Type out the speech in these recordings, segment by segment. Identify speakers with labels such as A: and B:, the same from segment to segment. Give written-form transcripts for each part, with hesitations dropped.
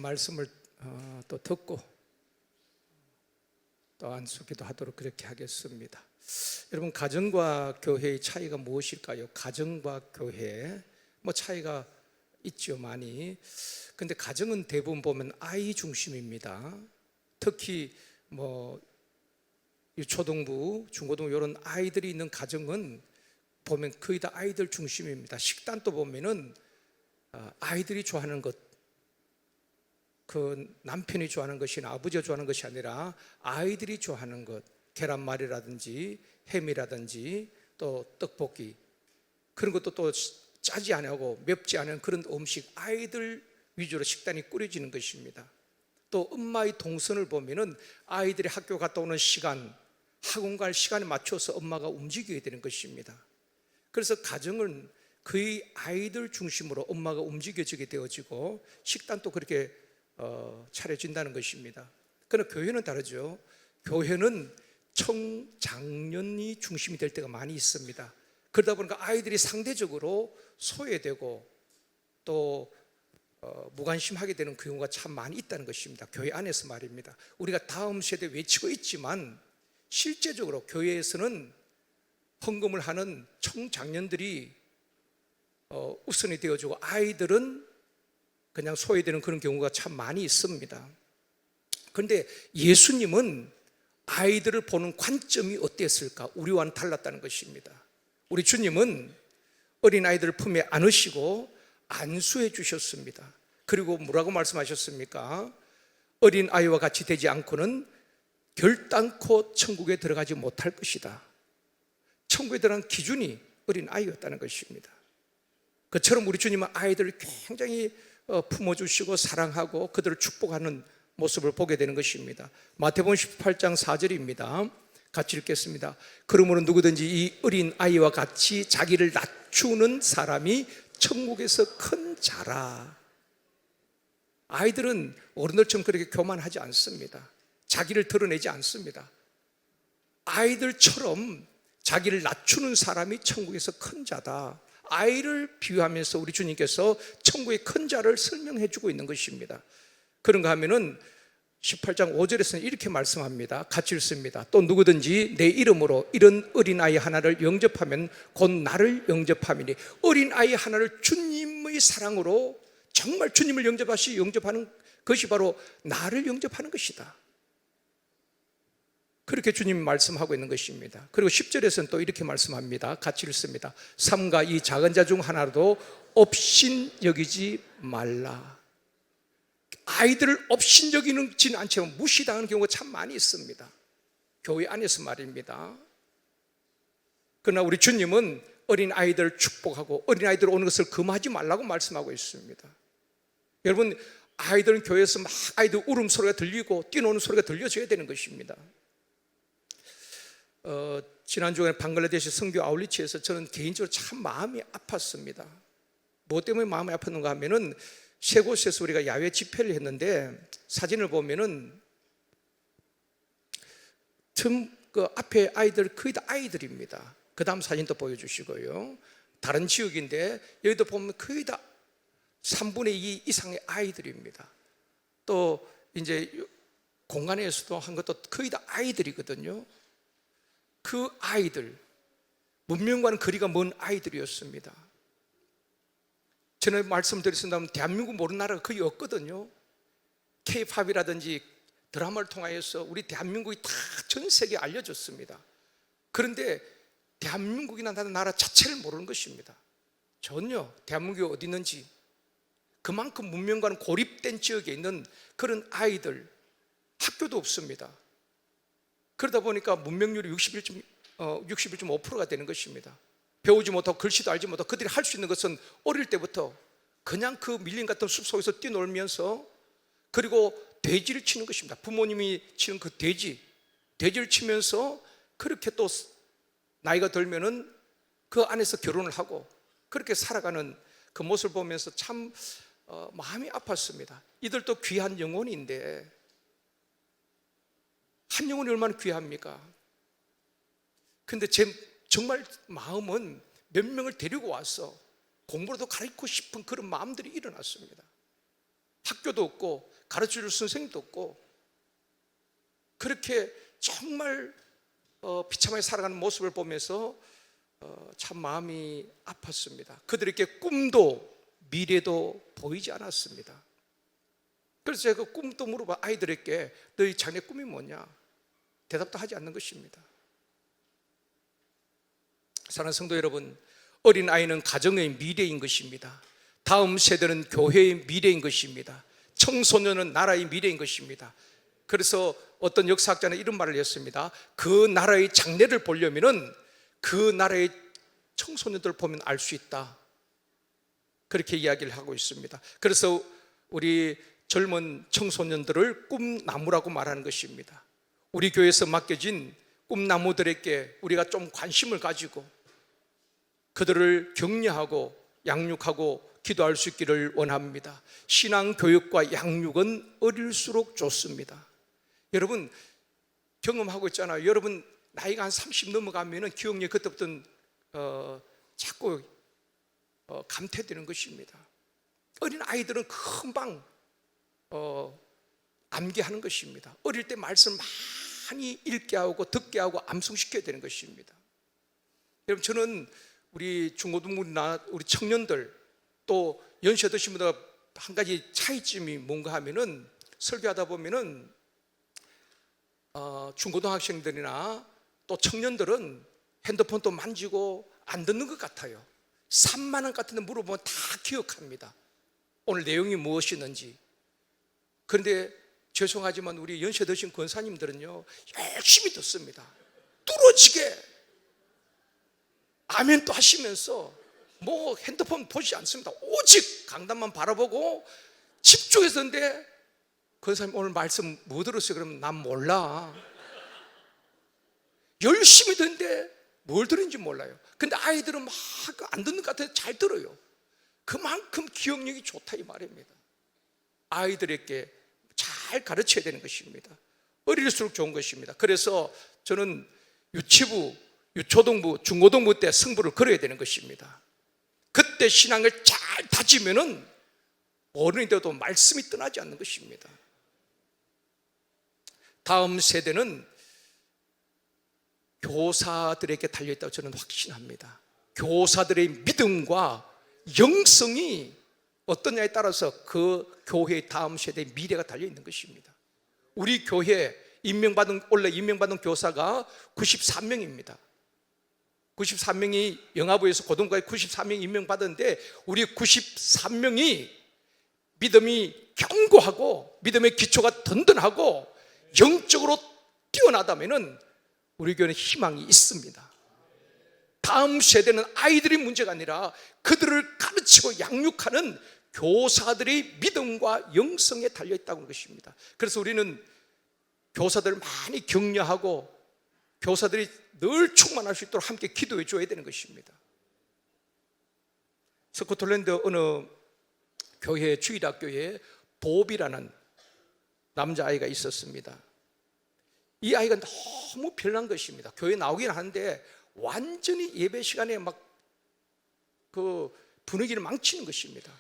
A: 말씀을 또 듣고 또 안수기도 하도록 그렇게 하겠습니다. 여러분, 가정과 교회의 차이가 무엇일까요? 가정과 교회 차이가 있죠, 많이. 근데 가정은 대부분 보면 아이 중심입니다. 특히 초등부, 중고등부 이런 아이들이 있는 가정은 보면 거의 다 아이들 중심입니다. 식단도 보면은 아이들이 좋아하는 것, 그 남편이 좋아하는 것이나 아버지가 좋아하는 것이 아니라 아이들이 좋아하는 것, 계란말이라든지 햄이라든지 또 떡볶이, 그런 것도 또 짜지 않고 맵지 않은 그런 음식, 아이들 위주로 식단이 꾸려지는 것입니다. 또 엄마의 동선을 보면은 아이들이 학교 갔다 오는 시간, 학원 갈 시간에 맞춰서 엄마가 움직여야 되는 것입니다. 그래서 가정은 거의 아이들 중심으로 엄마가 움직여지게 되어지고 식단도 그렇게 차려진다는 것입니다. 그러나 교회는 다르죠. 교회는 청장년이 중심이 될 때가 많이 있습니다. 그러다 보니까 아이들이 상대적으로 소외되고 또 무관심하게 되는 경우가 참 많이 있다는 것입니다. 교회 안에서 말입니다. 우리가 다음 세대 외치고 있지만 실제적으로 교회에서는 헌금을 하는 청장년들이 우선이 되어주고 아이들은 그냥 소외되는 그런 경우가 참 많이 있습니다. 그런데 예수님은 아이들을 보는 관점이 어땠을까? 우리와는 달랐다는 것입니다. 우리 주님은 어린아이들을 품에 안으시고 안수해 주셨습니다. 그리고 뭐라고 말씀하셨습니까? 어린아이와 같이 되지 않고는 결단코 천국에 들어가지 못할 것이다. 천국에 들어가는 기준이 어린아이였다는 것입니다. 그처럼 우리 주님은 아이들을 굉장히 품어주시고 사랑하고 그들을 축복하는 모습을 보게 되는 것입니다. 마태복음 18장 4절입니다. 같이 읽겠습니다. 그러므로 누구든지 이 어린 아이와 같이 자기를 낮추는 사람이 천국에서 큰 자라. 아이들은 어른들처럼 그렇게 교만하지 않습니다. 자기를 드러내지 않습니다. 아이들처럼 자기를 낮추는 사람이 천국에서 큰 자다. 아이를 비유하면서 우리 주님께서 천국의 큰 자를 설명해 주고 있는 것입니다. 그런가 하면은 18장 5절에서는 이렇게 말씀합니다. 같이 읽습니다. 또 누구든지 내 이름으로 이런 어린아이 하나를 영접하면 곧 나를 영접함이니. 어린아이 하나를 주님의 사랑으로 정말 주님을 영접하는 것이 바로 나를 영접하는 것이다. 그렇게 주님이 말씀하고 있는 것입니다. 그리고 10절에서는 또 이렇게 말씀합니다. 같이 읽습니다. 삼가 이 작은 자 중 하나라도 업신 여기지 말라. 아이들을 업신 여기지는 않지만 무시당하는 경우가 참 많이 있습니다. 교회 안에서 말입니다. 그러나 우리 주님은 어린아이들을 축복하고 어린아이들 오는 것을 금하지 말라고 말씀하고 있습니다. 여러분, 아이들은 교회에서 막 아이들 울음소리가 들리고 뛰노는 소리가 들려줘야 되는 것입니다. 지난주에 방글라데시 선교 아울리치에서 저는 개인적으로 참 마음이 아팠습니다. 무엇 때문에 마음이 아팠는가 하면은 세 곳에서 우리가 야외 집회를 했는데 사진을 보면은 그 앞에 아이들 거의 다 아이들입니다. 그 다음 사진도 보여주시고요. 다른 지역인데 여기도 보면 거의 다 3분의 2 이상의 아이들입니다. 또 이제 공간에서도 한 것도 거의 다 아이들이거든요. 그 아이들, 문명과는 거리가 먼 아이들이었습니다. 전에 말씀드렸습니다만 대한민국 모르는 나라가 거의 없거든요. K-팝이라든지 드라마를 통하여서 우리 대한민국이 다 전 세계에 알려졌습니다. 그런데 대한민국이라는 나라 자체를 모르는 것입니다. 전혀 대한민국이 어디 있는지, 그만큼 문명과는 고립된 지역에 있는 그런 아이들, 학교도 없습니다. 그러다 보니까 문명률이 61.5%가 되는 것입니다. 배우지 못하고 글씨도 알지 못하고 그들이 할 수 있는 것은 어릴 때부터 그냥 그 밀림 같은 숲속에서 뛰놀면서, 그리고 돼지를 치는 것입니다. 부모님이 치는 그 돼지를 치면서 그렇게 또 나이가 들면은 그 안에서 결혼을 하고 그렇게 살아가는 그 모습을 보면서 참 마음이 아팠습니다. 이들도 귀한 영혼인데 한 영혼이 얼마나 귀합니까? 근데 제 정말 마음은 몇 명을 데리고 와서 공부라도 가르치고 싶은 그런 마음들이 일어났습니다. 학교도 없고 가르쳐줄 선생님도 없고 그렇게 정말 비참하게 살아가는 모습을 보면서 참 마음이 아팠습니다. 그들에게 꿈도 미래도 보이지 않았습니다. 그래서 제가 그 꿈도 물어봐 아이들에게 너희 자네 꿈이 뭐냐? 대답도 하지 않는 것입니다. 사랑하는 성도 여러분, 어린아이는 가정의 미래인 것입니다. 다음 세대는 교회의 미래인 것입니다. 청소년은 나라의 미래인 것입니다. 그래서 어떤 역사학자는 이런 말을 했습니다. 그 나라의 장래를 보려면은 그 나라의 청소년들을 보면 알 수 있다. 그렇게 이야기를 하고 있습니다. 그래서 우리 젊은 청소년들을 꿈나무라고 말하는 것입니다. 우리 교회에서 맡겨진 꿈나무들에게 우리가 좀 관심을 가지고 그들을 격려하고 양육하고 기도할 수 있기를 원합니다. 신앙 교육과 양육은 어릴수록 좋습니다. 여러분 경험하고 있잖아요. 여러분 나이가 한 30 넘어가면 기억력이 그때부터 자꾸 감퇴되는 것입니다. 어린 아이들은 금방 암기하는 것입니다. 어릴 때 말씀 많이 읽게 하고 듣게 하고 암송시켜야 되는 것입니다. 여러분 저는 우리 중고등부나 우리 청년들 또 연세 드신 분들 한 가지 차이점이 뭔가 하면은 설교하다 보면은 중고등학생들이나 또 청년들은 핸드폰도 만지고 안 듣는 것 같아요. 3만 원 같은 데 물어보면 다 기억합니다. 오늘 내용이 무엇이었는지. 그런데 죄송하지만 우리 연세 드신 권사님들은요 열심히 듣습니다. 뚫어지게 아멘 또 하시면서 뭐 핸드폰 보지 않습니다. 오직 강단만 바라보고 집중해서 듣는데 권사님 오늘 말씀 뭐 들었어요? 그러면 난 몰라. 열심히 듣는데 뭘 들은지 몰라요. 근데 아이들은 막 안 듣는 것 같아서 잘 들어요. 그만큼 기억력이 좋다 이 말입니다. 아이들에게 잘 가르쳐야 되는 것입니다. 어릴수록 좋은 것입니다. 그래서 저는 유치부, 유초등부, 중고등부 때 승부를 걸어야 되는 것입니다. 그때 신앙을 잘 다지면은 어른이 돼도 말씀이 떠나지 않는 것입니다. 다음 세대는 교사들에게 달려있다고 저는 확신합니다. 교사들의 믿음과 영성이 어떠냐에 따라서 그 교회의 다음 세대의 미래가 달려있는 것입니다. 우리 교회 원래 임명받은 교사가 93명입니다 93명이 영아부에서 고등부까지 93명이 임명받았는데 우리 93명이 믿음이 견고하고 믿음의 기초가 든든하고 영적으로 뛰어나다면 우리 교회는 희망이 있습니다. 다음 세대는 아이들이 문제가 아니라 그들을 가르치고 양육하는 교사들의 믿음과 영성에 달려있다는 것입니다. 그래서 우리는 교사들을 많이 격려하고 교사들이 늘 충만할 수 있도록 함께 기도해 줘야 되는 것입니다. 스코틀랜드 어느 교회 주일학교에 보비라는 남자아이가 있었습니다. 이 아이가 너무 별난 것입니다. 교회 나오긴 하는데 완전히 예배 시간에 막 그 분위기를 망치는 것입니다.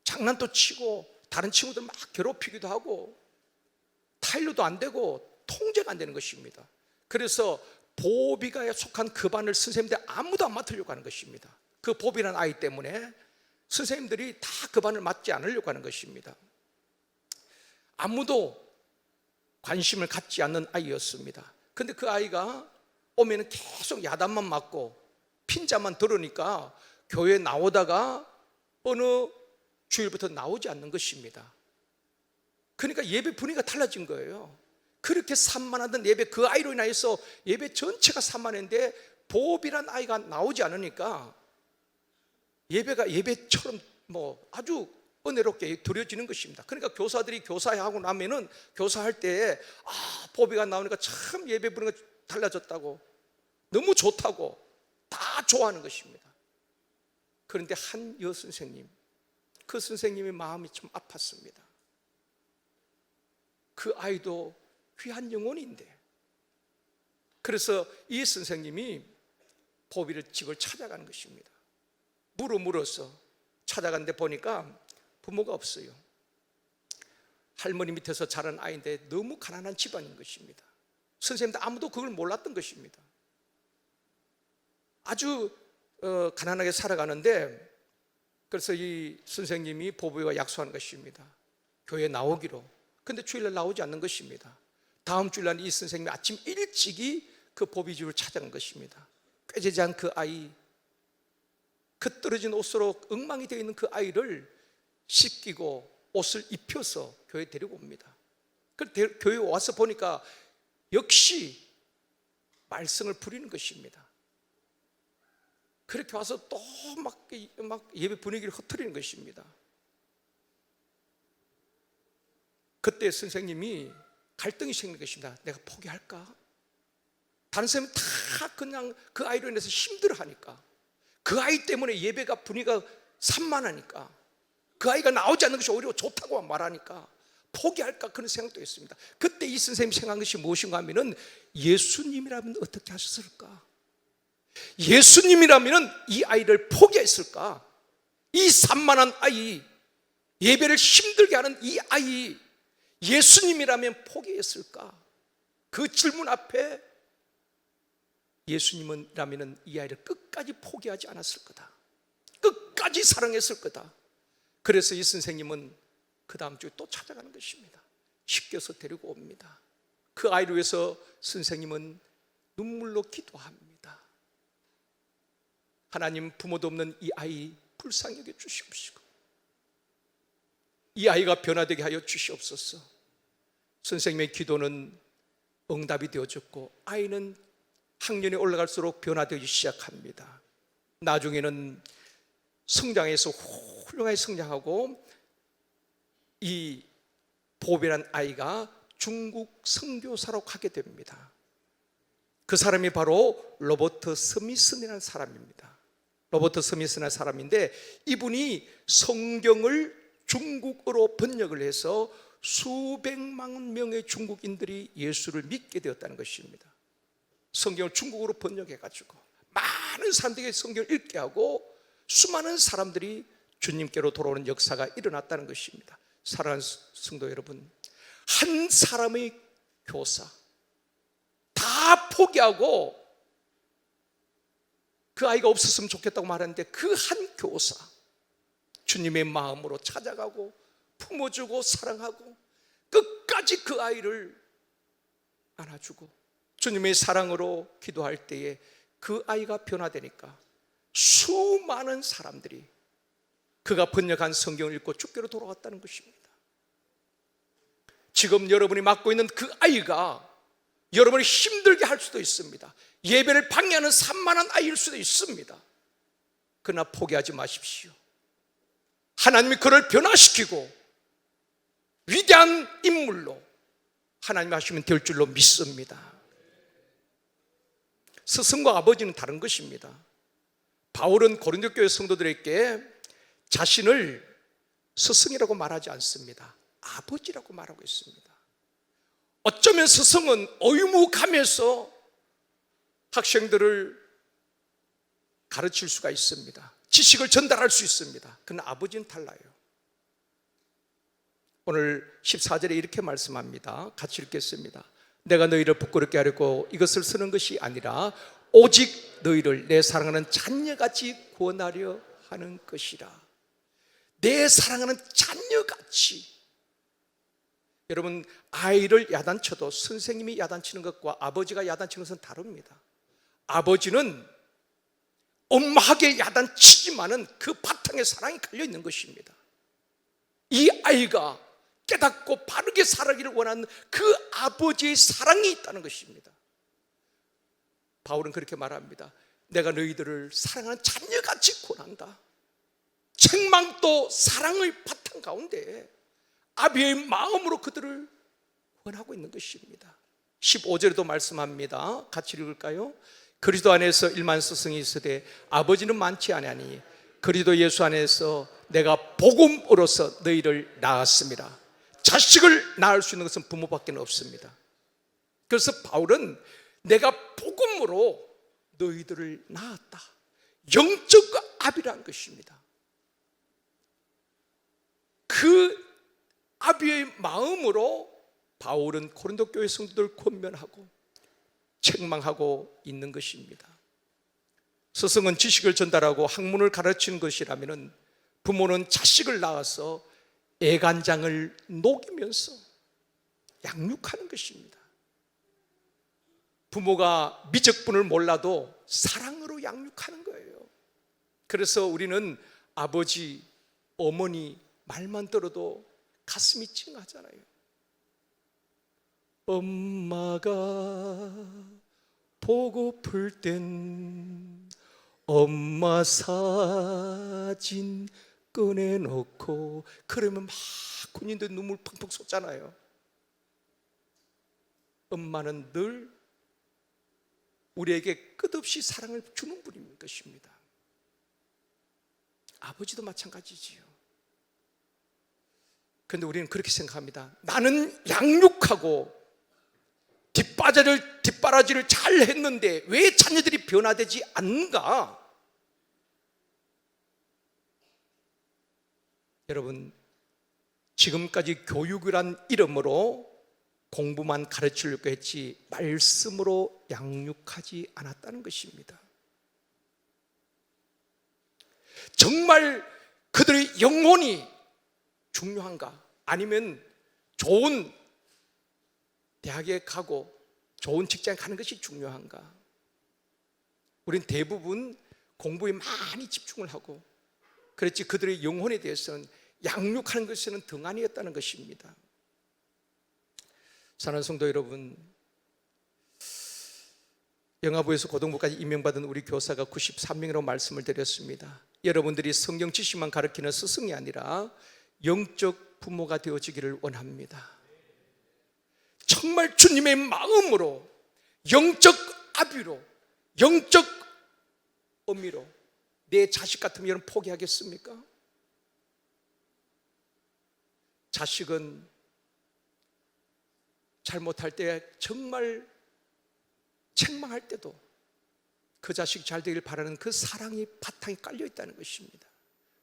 A: 장난도 치고 다른 친구들 막 괴롭히기도 하고 타일러도 안 되고 통제가 안 되는 것입니다. 그래서 보비가 속한 그 반을 선생님들 아무도 안 맡으려고 하는 것입니다. 그 보비라는 아이 때문에 선생님들이 다 그 반을 맡지 않으려고 하는 것입니다. 아무도 관심을 갖지 않는 아이였습니다. 근데 그 아이가 오면 계속 야단만 맞고 핀자만 들으니까 교회에 나오다가 어느 주일부터 나오지 않는 것입니다. 그러니까 예배 분위기가 달라진 거예요. 그렇게 산만하던 예배, 그 아이로 인해서 예배 전체가 산만했는데 보업이란 아이가 나오지 않으니까 예배가 예배처럼 뭐 아주 은혜롭게 드려지는 것입니다. 그러니까 교사들이 교사하고 나면은 교사할 때 보비가 나오니까 참 예배 분위기가 달라졌다고, 너무 좋다고 다 좋아하는 것입니다. 그런데 한 여선생님, 그 선생님의 마음이 좀 아팠습니다. 그 아이도 귀한 영혼인데. 그래서 이 선생님이 보비를 집을 찾아가는 것입니다. 물어서 찾아갔는데 보니까 부모가 없어요. 할머니 밑에서 자란 아이인데 너무 가난한 집안인 것입니다. 선생님도 아무도 그걸 몰랐던 것입니다. 아주 가난하게 살아가는데, 그래서 이 선생님이 보부와 약속한 것입니다. 교회에 나오기로. 근데 주일날 나오지 않는 것입니다. 다음 주일날 이 선생님이 아침 일찍이 그 보비집을 찾아간 것입니다. 꾀재재한 그 아이, 그 떨어진 옷으로 엉망이 되어 있는 그 아이를 씻기고 옷을 입혀서 교회에 데리고 옵니다. 그 교회에 와서 보니까 역시 말썽을 부리는 것입니다. 그렇게 와서 또 막 예배 분위기를 흐트리는 것입니다. 그때 선생님이 갈등이 생긴 것입니다. 내가 포기할까? 다른 사람이 다 그냥 그 아이로 인해서 힘들어하니까, 그 아이 때문에 예배가 분위기가 산만하니까, 그 아이가 나오지 않는 것이 오히려 좋다고 말하니까 포기할까, 그런 생각도 했습니다. 그때 이 선생님이 생각한 것이 무엇인가 하면은, 예수님이라면 어떻게 하셨을까? 예수님이라면 이 아이를 포기했을까? 이 산만한 아이, 예배를 힘들게 하는 이 아이, 예수님이라면 포기했을까? 그 질문 앞에 예수님이라면 이 아이를 끝까지 포기하지 않았을 거다. 끝까지 사랑했을 거다. 그래서 이 선생님은 그 다음 주에 또 찾아가는 것입니다. 씻겨서 데리고 옵니다. 그 아이를 위해서 선생님은 눈물로 기도합니다. 하나님, 부모도 없는 이 아이 불쌍히 여겨 주시옵시고 이 아이가 변화되게 하여 주시옵소서. 선생님의 기도는 응답이 되어졌고, 아이는 학년이 올라갈수록 변화되기 시작합니다. 나중에는 성장해서 훌륭하게 성장하고, 이 보배란 아이가 중국 선교사로 가게 됩니다. 그 사람이 바로 로버트 스미슨이라는 사람입니다. 로버트 스미슨이라는 사람인데, 이분이 성경을 중국어로 번역을 해서 수백만 명의 중국인들이 예수를 믿게 되었다는 것입니다. 성경을 중국어로 번역해가지고 많은 사람들에게 성경을 읽게 하고 수많은 사람들이 주님께로 돌아오는 역사가 일어났다는 것입니다. 사랑하는 성도 여러분, 한 사람의 교사, 다 포기하고 그 아이가 없었으면 좋겠다고 말하는데, 그 한 교사, 주님의 마음으로 찾아가고 품어주고 사랑하고 끝까지 그 아이를 안아주고 주님의 사랑으로 기도할 때에 그 아이가 변화되니까 수많은 사람들이 그가 번역한 성경을 읽고 주께로 돌아왔다는 것입니다. 지금 여러분이 맡고 있는 그 아이가 여러분을 힘들게 할 수도 있습니다. 예배를 방해하는 산만한 아이일 수도 있습니다. 그러나 포기하지 마십시오. 하나님이 그를 변화시키고 위대한 인물로 하나님이 하시면 될 줄로 믿습니다. 스승과 아버지는 다른 것입니다. 바울은 고린도 교회 성도들에게 자신을 스승이라고 말하지 않습니다. 아버지라고 말하고 있습니다. 어쩌면 스승은 의무감에서 학생들을 가르칠 수가 있습니다. 지식을 전달할 수 있습니다. 그러나 아버지는 달라요. 오늘 14절에 이렇게 말씀합니다. 같이 읽겠습니다. 내가 너희를 부끄럽게 하려고 이것을 쓰는 것이 아니라 오직 너희를 내 사랑하는 자녀같이 구원하려 하는 것이라. 내 사랑하는 자녀같이. 여러분, 아이를 야단쳐도 선생님이 야단치는 것과 아버지가 야단치는 것은 다릅니다. 아버지는 엄하게 야단치지만은 그 바탕에 사랑이 깔려있는 것입니다. 이 아이가 깨닫고 바르게 살아가기를 원하는 그 아버지의 사랑이 있다는 것입니다. 바울은 그렇게 말합니다. 내가 너희들을 사랑하는 자녀같이 권한다. 책망도 사랑의 바탕 가운데 아비의 마음으로 그들을 권하고 있는 것입니다. 15절에도 말씀합니다. 같이 읽을까요? 그리스도 안에서 일만 스승이 있으되 아버지는 많지 아니하니 그리스도 예수 안에서 내가 복음으로써 너희를 낳았습니다. 자식을 낳을 수 있는 것은 부모밖에 없습니다. 그래서 바울은 내가 복음으로 너희들을 낳았다. 영적 아비라는 것입니다. 그 아비의 마음으로 바울은 고린도 교회 성도들 권면하고 책망하고 있는 것입니다. 스승은 지식을 전달하고 학문을 가르치는 것이라면 부모는 자식을 낳아서 애간장을 녹이면서 양육하는 것입니다. 부모가 미적분을 몰라도 사랑으로 양육하는 거예요. 그래서 우리는 아버지, 어머니 말만 들어도 가슴이 찡하잖아요. 엄마가 보고플 땐 엄마 사진 꺼내놓고, 그러면 막 군인들 눈물 펑펑 쏟잖아요. 엄마는 늘 우리에게 끝없이 사랑을 주는 분인 것입니다. 아버지도 마찬가지지요. 그런데 우리는 그렇게 생각합니다. 나는 양육하고 뒷바라지를 잘 했는데 왜 자녀들이 변화되지 않는가? 여러분, 지금까지 교육이란 이름으로 공부만 가르치려고 했지 말씀으로 양육하지 않았다는 것입니다. 정말 그들의 영혼이 중요한가? 아니면 좋은 대학에 가고 좋은 직장에 가는 것이 중요한가? 우리는 대부분 공부에 많이 집중을 하고, 그렇지 그들의 영혼에 대해서는 양육하는 것에는 등한이었다는 것입니다. 사랑하는 성도 여러분, 영아부에서 고등부까지 임명받은 우리 교사가 93명이라고 말씀을 드렸습니다. 여러분들이 성경 지식만 가르치는 스승이 아니라 영적 부모가 되어지기를 원합니다. 정말 주님의 마음으로, 영적 아비로, 영적 어미로 내 자식 같으면 여러분 포기하겠습니까? 자식은 잘못할 때 정말 책망할 때도 그 자식 잘 되길 바라는 그 사랑이 바탕에 깔려 있다는 것입니다.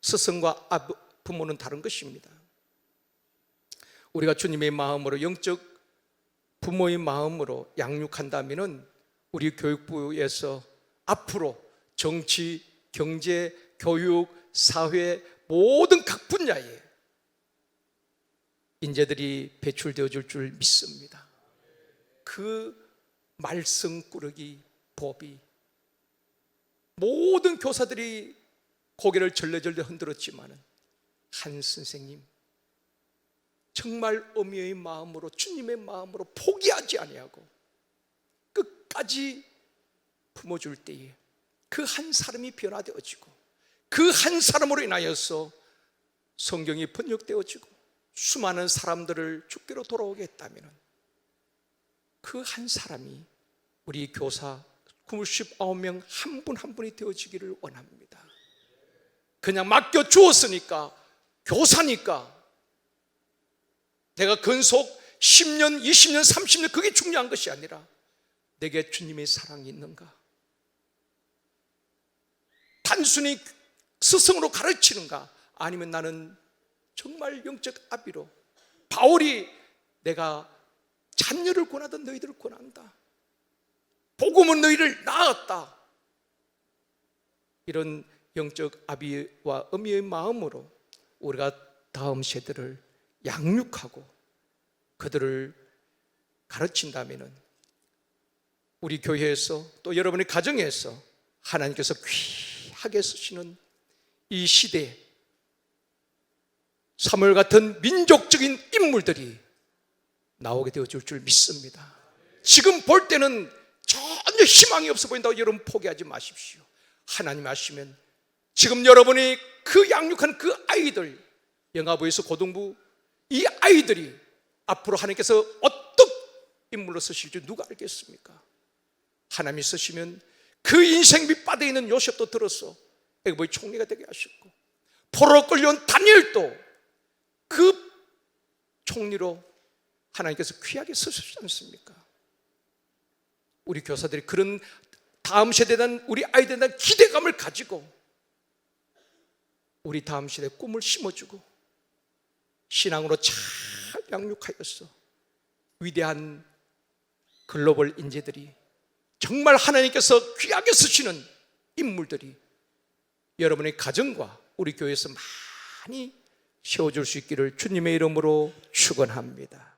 A: 스승과 부모는 다른 것입니다. 우리가 주님의 마음으로, 영적 부모의 마음으로 양육한다면 우리 교육부에서 앞으로 정치, 경제, 교육, 사회 모든 각 분야에 인재들이 배출되어질 줄 믿습니다. 그 말썽 꾸러기 법이 모든 교사들이 고개를 절레절레 흔들었지만 한 선생님 정말 어미의 마음으로, 주님의 마음으로 포기하지 아니하고 끝까지 품어줄 때에 그 한 사람이 변화되어지고, 그 한 사람으로 인하여서 성경이 번역되어지고 수많은 사람들을 주께로 돌아오게 했다면 그 한 사람이 우리 교사 99명 한 분 한 분이 되어지기를 원합니다. 그냥 맡겨 주었으니까, 교사니까 내가 근속 10년, 20년, 30년 그게 중요한 것이 아니라 내게 주님의 사랑이 있는가? 단순히 스승으로 가르치는가? 아니면 나는 정말 영적 아비로, 바울이 내가 자녀를 권하던 너희들을 권한다, 복음은 너희를 낳았다, 이런 영적 아비와 어미의 마음으로 우리가 다음 세대를 양육하고 그들을 가르친다면 우리 교회에서 또 여러분의 가정에서 하나님께서 귀하게 쓰시는 이 시대에 사무엘 같은 민족적인 인물들이 나오게 되어줄 줄 믿습니다. 지금 볼 때는 전혀 희망이 없어 보인다고 여러분 포기하지 마십시오. 하나님 아시면 지금 여러분이 그 양육한 그 아이들, 영아부에서 고등부, 이 아이들이 앞으로 하나님께서 어떤 인물로 쓰실지 누가 알겠습니까? 하나님이 쓰시면 그 인생 밑바닥에 있는 요셉도 들어서 애굽의 총리가 되게 하셨고, 포로로 끌려온 다니엘도 그 총리로 하나님께서 귀하게 쓰셨지 않습니까? 우리 교사들이 그런 다음 세대에 대한, 우리 아이들에 대한 기대감을 가지고 우리 다음 세대에 꿈을 심어주고 신앙으로 잘 양육하였어 위대한 글로벌 인재들이, 정말 하나님께서 귀하게 쓰시는 인물들이 여러분의 가정과 우리 교회에서 많이 세워줄 수 있기를 주님의 이름으로 축원합니다.